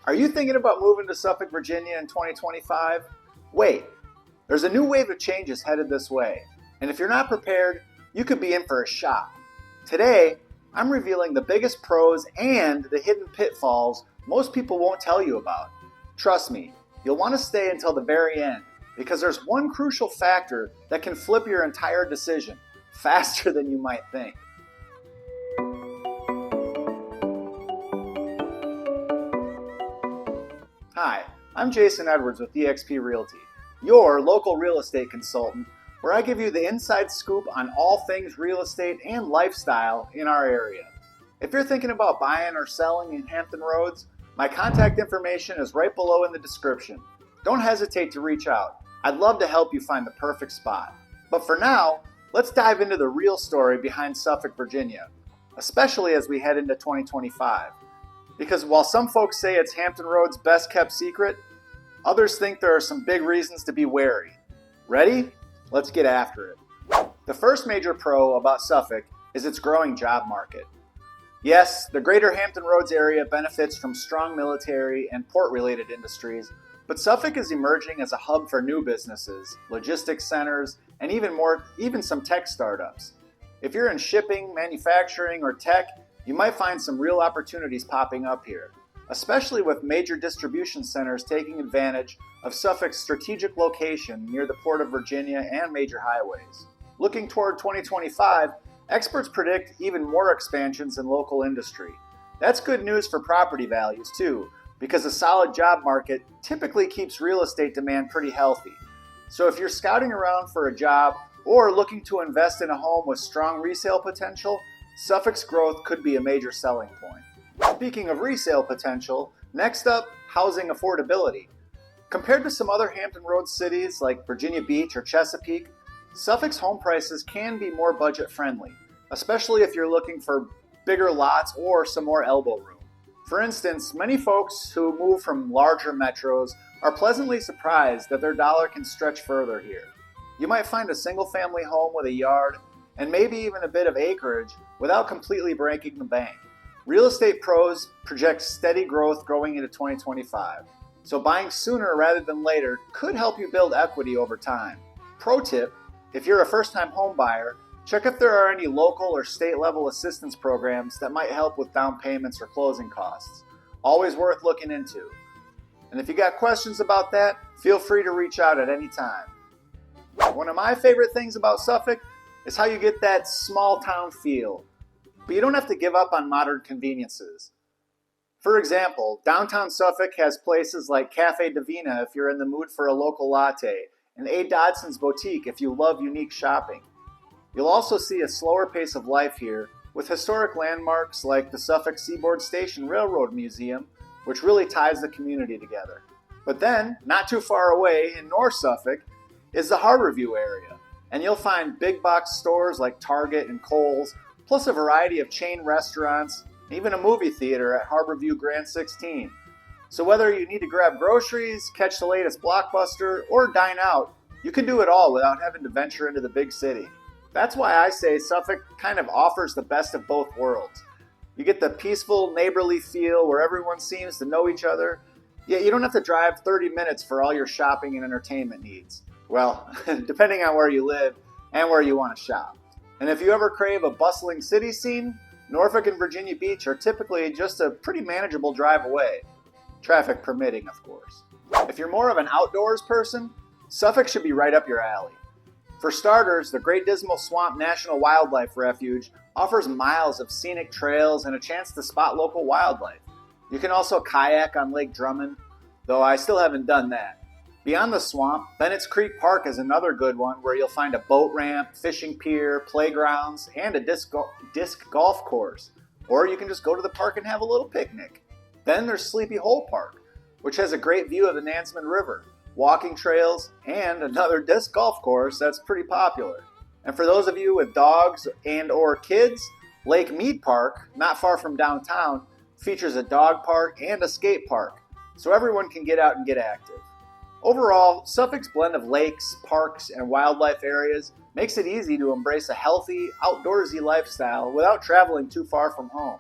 Are you thinking about moving to Suffolk, Virginia in 2025? Wait, there's a new wave of changes headed this way, and if you're not prepared, you could be in for a shock. Today, I'm revealing the biggest pros and the hidden pitfalls most people won't tell you about. Trust me, you'll want to stay until the very end, because there's one crucial factor that can flip your entire decision faster than you might think. Hi, I'm Jason Edwards with eXp Realty, your local real estate consultant, where I give you the inside scoop on all things real estate and lifestyle in our area. If you're thinking about buying or selling in Hampton Roads, my contact information is right below in the description. Don't hesitate to reach out. I'd love to help you find the perfect spot. But for now, let's dive into the real story behind Suffolk, Virginia, especially as we head into 2025. Because while some folks say it's Hampton Roads' best kept secret, others think there are some big reasons to be wary. Ready? Let's get after it. The first major pro about Suffolk is its growing job market. Yes, the greater Hampton Roads area benefits from strong military and port-related industries, but Suffolk is emerging as a hub for new businesses, logistics centers, and even some tech startups. If you're in shipping, manufacturing, or tech, you might find some real opportunities popping up here, especially with major distribution centers taking advantage of Suffolk's strategic location near the Port of Virginia and major highways. Looking toward 2025, experts predict even more expansions in local industry. That's good news for property values too, because a solid job market typically keeps real estate demand pretty healthy. So if you're scouting around for a job or looking to invest in a home with strong resale potential, Suffolk's growth could be a major selling point. Speaking of resale potential, next up, housing affordability. Compared to some other Hampton Roads cities like Virginia Beach or Chesapeake, Suffolk's home prices can be more budget friendly, especially if you're looking for bigger lots or some more elbow room. For instance, many folks who move from larger metros are pleasantly surprised that their dollar can stretch further here. You might find a single family home with a yard and maybe even a bit of acreage without completely breaking the bank. Real estate pros project steady growth going into 2025, so buying sooner rather than later could help you build equity over time. Pro tip, if you're a first-time home buyer, check if there are any local or state-level assistance programs that might help with down payments or closing costs. Always worth looking into. And if you got questions about that, feel free to reach out at any time. One of my favorite things about Suffolk is how you get that small town feel, but you don't have to give up on modern conveniences. For example, downtown Suffolk has places like Cafe Divina if you're in the mood for a local latte, and A. Dodson's Boutique if you love unique shopping. You'll also see a slower pace of life here with historic landmarks like the Suffolk Seaboard Station Railroad Museum, which really ties the community together. But then, not too far away in North Suffolk, is the Harborview area, and you'll find big box stores like Target and Kohl's, plus a variety of chain restaurants, and even a movie theater at Harborview Grand 16. So whether you need to grab groceries, catch the latest blockbuster, or dine out, you can do it all without having to venture into the big city. That's why I say Suffolk kind of offers the best of both worlds. You get the peaceful, neighborly feel where everyone seems to know each other, yet you don't have to drive 30 minutes for all your shopping and entertainment needs. Well, depending on where you live and where you want to shop. And if you ever crave a bustling city scene, Norfolk and Virginia Beach are typically just a pretty manageable drive away. Traffic permitting, of course. If you're more of an outdoors person, Suffolk should be right up your alley. For starters, the Great Dismal Swamp National Wildlife Refuge offers miles of scenic trails and a chance to spot local wildlife. You can also kayak on Lake Drummond, though I still haven't done that. Beyond the swamp, Bennett's Creek Park is another good one where you'll find a boat ramp, fishing pier, playgrounds, and a disc golf course. Or you can just go to the park and have a little picnic. Then there's Sleepy Hole Park, which has a great view of the Nansemond River, walking trails, and another disc golf course that's pretty popular. And for those of you with dogs and or kids, Lake Mead Park, not far from downtown, features a dog park and a skate park, so everyone can get out and get active. Overall, Suffolk's blend of lakes, parks, and wildlife areas makes it easy to embrace a healthy, outdoorsy lifestyle without traveling too far from home.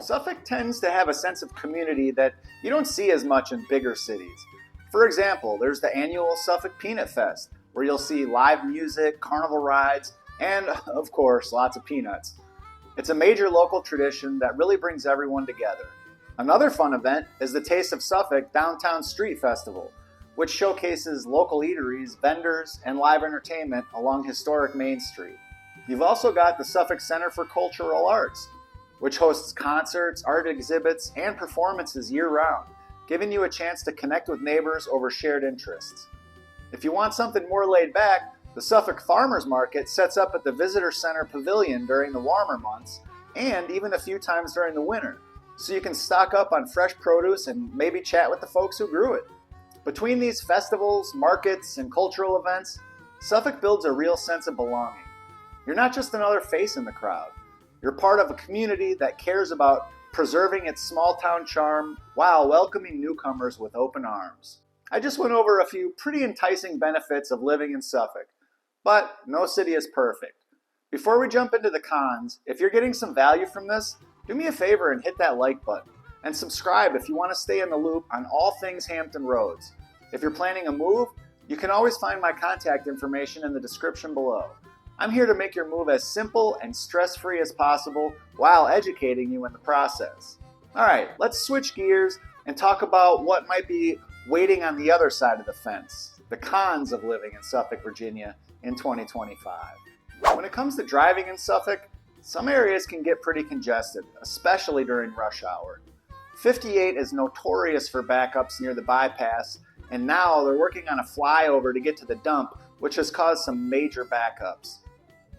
Suffolk tends to have a sense of community that you don't see as much in bigger cities. For example, there's the annual Suffolk Peanut Fest, where you'll see live music, carnival rides, and, of course, lots of peanuts. It's a major local tradition that really brings everyone together. Another fun event is the Taste of Suffolk Downtown Street Festival, which showcases local eateries, vendors, and live entertainment along historic Main Street. You've also got the Suffolk Center for Cultural Arts, which hosts concerts, art exhibits, and performances year-round, giving you a chance to connect with neighbors over shared interests. If you want something more laid back, the Suffolk Farmers Market sets up at the Visitor Center Pavilion during the warmer months, and even a few times during the winter, so you can stock up on fresh produce and maybe chat with the folks who grew it. Between these festivals, markets, and cultural events, Suffolk builds a real sense of belonging. You're not just another face in the crowd. You're part of a community that cares about preserving its small-town charm while welcoming newcomers with open arms. I just went over a few pretty enticing benefits of living in Suffolk, but no city is perfect. Before we jump into the cons, if you're getting some value from this, do me a favor and hit that like button, and subscribe if you want to stay in the loop on all things Hampton Roads. If you're planning a move, you can always find my contact information in the description below. I'm here to make your move as simple and stress-free as possible while educating you in the process. Alright, let's switch gears and talk about what might be waiting on the other side of the fence, the cons of living in Suffolk, Virginia in 2025. When it comes to driving in Suffolk, some areas can get pretty congested, especially during rush hour. 58 is notorious for backups near the bypass, and now they're working on a flyover to get to the dump, which has caused some major backups.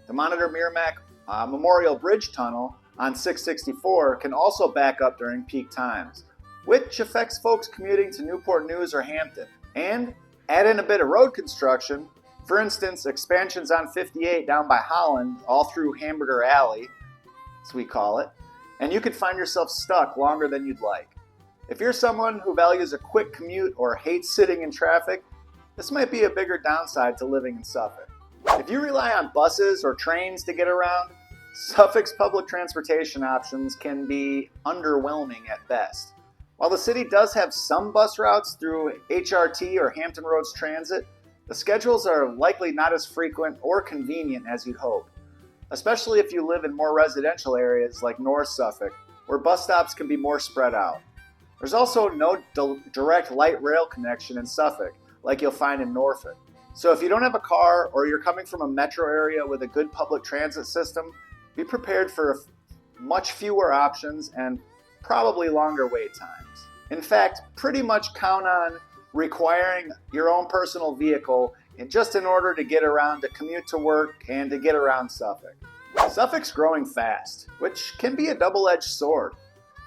The Monitor Merrimack Memorial Bridge Tunnel on 664 can also back up during peak times, which affects folks commuting to Newport News or Hampton. And add in a bit of road construction, for instance, expansions on 58 down by Holland, all through Hamburger Alley, as we call it, and you could find yourself stuck longer than you'd like. If you're someone who values a quick commute or hates sitting in traffic, this might be a bigger downside to living in Suffolk. If you rely on buses or trains to get around, Suffolk's public transportation options can be underwhelming at best. While the city does have some bus routes through HRT or Hampton Roads Transit, the schedules are likely not as frequent or convenient as you'd hope, especially if you live in more residential areas like North Suffolk, where bus stops can be more spread out. There's also no direct light rail connection in Suffolk, like you'll find in Norfolk. So if you don't have a car or you're coming from a metro area with a good public transit system, be prepared for much fewer options and probably longer wait times. In fact, pretty much count on requiring your own personal vehicle just in order to get around, to commute to work, and to get around Suffolk. Suffolk's growing fast, which can be a double-edged sword.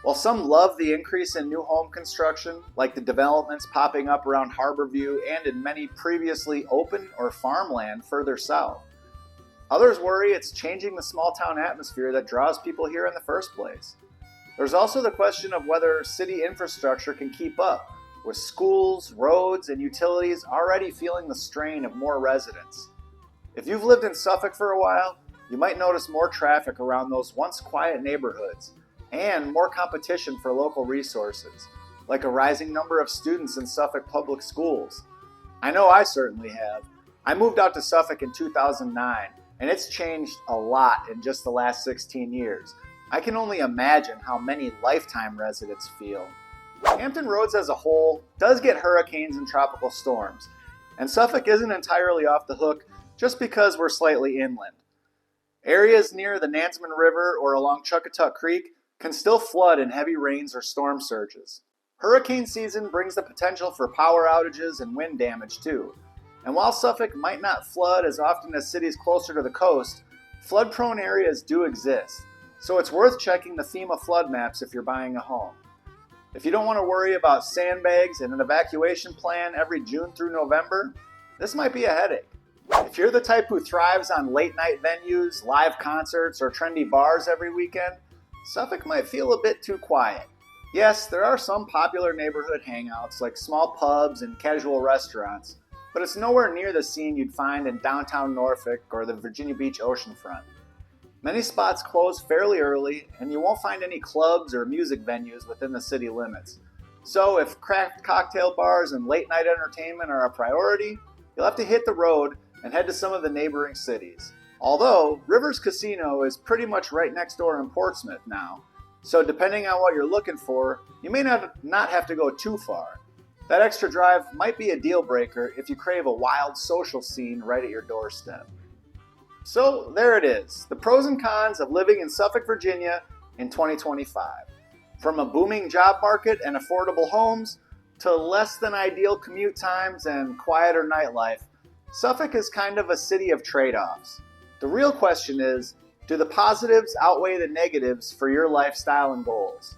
While some love the increase in new home construction, like the developments popping up around Harborview and in many previously open or farmland further south, others worry it's changing the small-town atmosphere that draws people here in the first place. There's also the question of whether city infrastructure can keep up, with schools, roads, and utilities already feeling the strain of more residents. If you've lived in Suffolk for a while, you might notice more traffic around those once quiet neighborhoods, and more competition for local resources, like a rising number of students in Suffolk public schools. I know I certainly have. I moved out to Suffolk in 2009, and it's changed a lot in just the last 16 years. I can only imagine how many lifetime residents feel. Hampton Roads as a whole does get hurricanes and tropical storms, and Suffolk isn't entirely off the hook just because we're slightly inland. Areas near the Nansemond River or along Chuckatuck Creek can still flood in heavy rains or storm surges. Hurricane season brings the potential for power outages and wind damage too. And while Suffolk might not flood as often as cities closer to the coast, flood-prone areas do exist. So it's worth checking the FEMA flood maps if you're buying a home. If you don't want to worry about sandbags and an evacuation plan every June through November, this might be a headache. If you're the type who thrives on late-night venues, live concerts, or trendy bars every weekend, Suffolk might feel a bit too quiet. Yes, there are some popular neighborhood hangouts like small pubs and casual restaurants, but it's nowhere near the scene you'd find in downtown Norfolk or the Virginia Beach oceanfront. Many spots close fairly early, and you won't find any clubs or music venues within the city limits. So, if craft cocktail bars and late night entertainment are a priority, you'll have to hit the road and head to some of the neighboring cities. Although, Rivers Casino is pretty much right next door in Portsmouth now, so depending on what you're looking for, you may not have to go too far. That extra drive might be a deal breaker if you crave a wild social scene right at your doorstep. So there it is, the pros and cons of living in Suffolk, Virginia in 2025. From a booming job market and affordable homes to less than ideal commute times and quieter nightlife, Suffolk is kind of a city of trade-offs. The real question is, do the positives outweigh the negatives for your lifestyle and goals?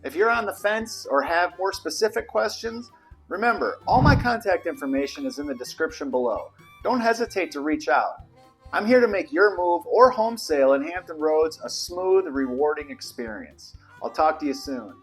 If you're on the fence or have more specific questions, remember, all my contact information is in the description below. Don't hesitate to reach out. I'm here to make your move or home sale in Hampton Roads a smooth, rewarding experience. I'll talk to you soon.